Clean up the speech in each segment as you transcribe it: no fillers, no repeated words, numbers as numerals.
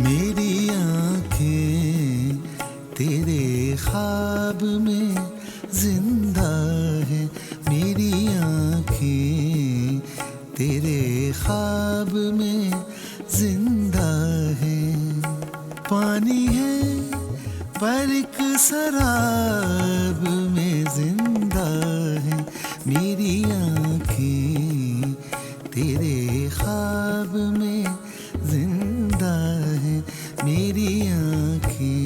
मेरी आँखें तेरे ख्वाब में जिंदा है, मेरी आँखें तेरे ख्वाब में जिंदा है। पानी है पर एक शराब में जिंदा है, मेरी आँखें तेरे ख्वाब में जिंदा है, मेरी आँखें।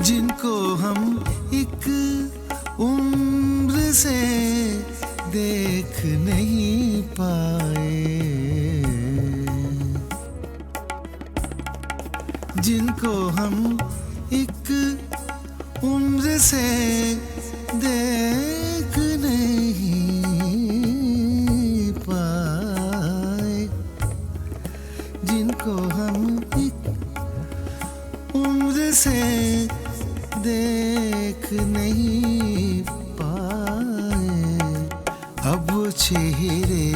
जिनको हम एक उम्र से देख नहीं पाए, जिनको हम एक उम्र से देख नहीं पाए, जिनको हम एक उम्र से देख नहीं पाए। अब वो चेहरे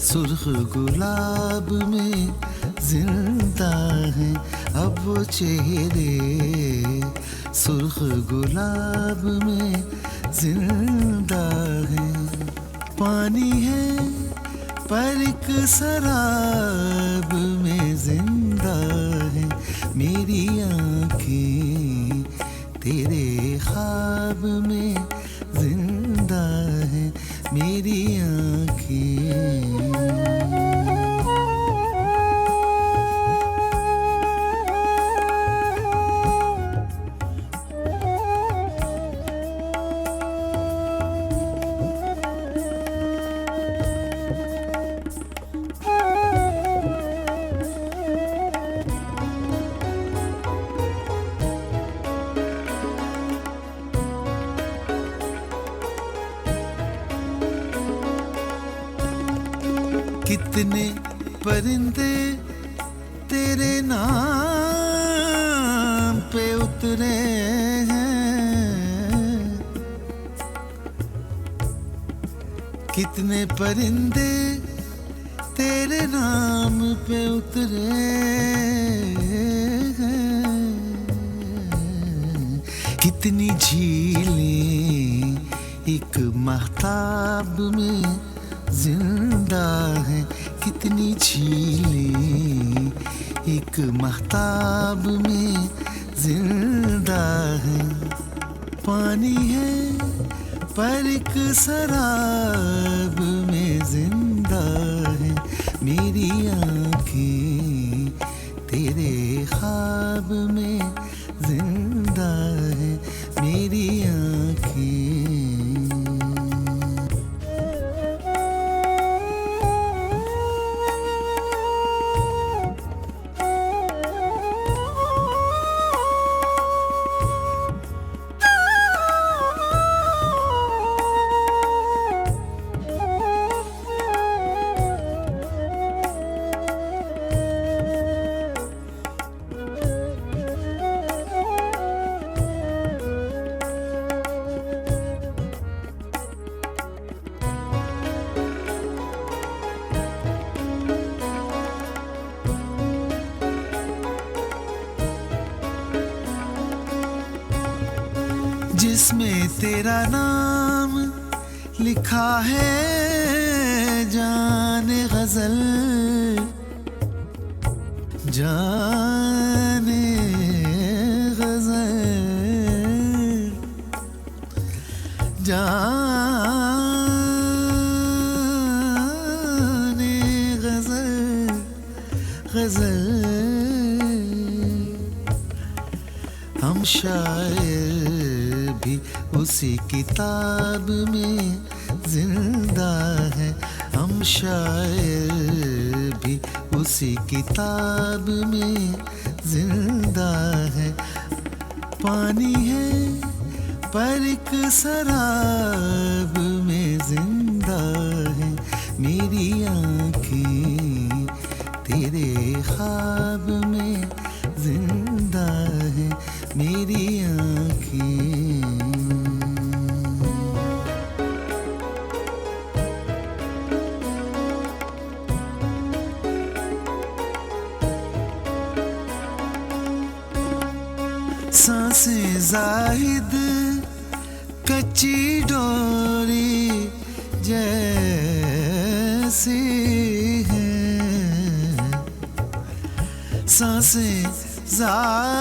सुर्ख गुलाब में जिंदा है, अब वो चेहरे सुर्ख गुलाब में जिंदा है। पानी है पर एक शराब में जिंदा है, मेरी आँखें तेरे ख्वाब में जिंदा है, मेरी आँखें। कितने परिंदे तेरे नाम पे उतरे हैं, कितने परिंदे तेरे नाम पे उतरे हैं। कितनी झीलें एक महताब में जिंदा है, कितनी झीलें एक महताब में जिंदा है। पानी है पर एक शराब में जिंदा है, मेरी आँखें तेरे ख्वाब में जिंदा है, मेरी आँखें। जिसमें तेरा नाम लिखा है जाने गजल, जाने गजल, जाने गजल, गजल। हम हम शायर भी उसी किताब में जिंदा है, हम शायर भी उसी किताब में जिंदा है। पानी है पर एक शराब में जिंदा है, मेरी आँखें तेरे ख्वाब में जिंदा है, मेरी आँखें। सांसें जाहिद कच्ची डोरी जैसी हैं, सांसें जाहिद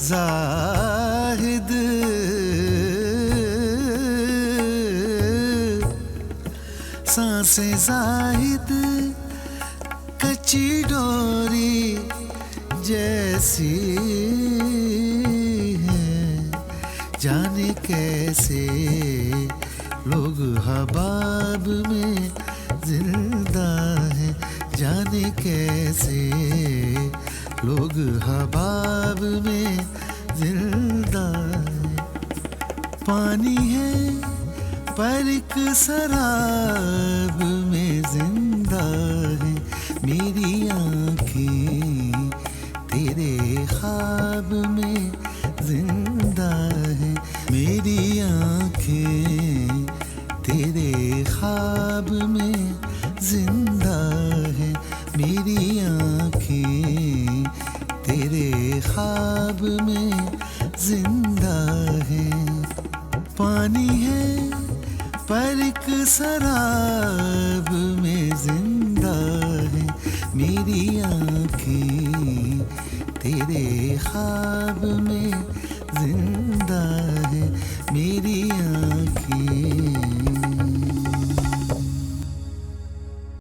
जाहिद सांसें जाहिद कच्ची डोरी जैसी है। जाने कैसे लोग हबाब में जिंदा है, जाने कैसे लोग हबाब में जिंदा है। पानी है पर एक शराब में जिंदा है, मेरी आँखें तेरे ख्वाब में जिंदा है, मेरी आँखें तेरे ख्वाब में जिंदा है, मेरी आँखें तेरे ख्वाब में जिंदा है। पानी है पर एक शराब में जिंदा है, मेरी आँखें तेरे ख्वाब में जिंदा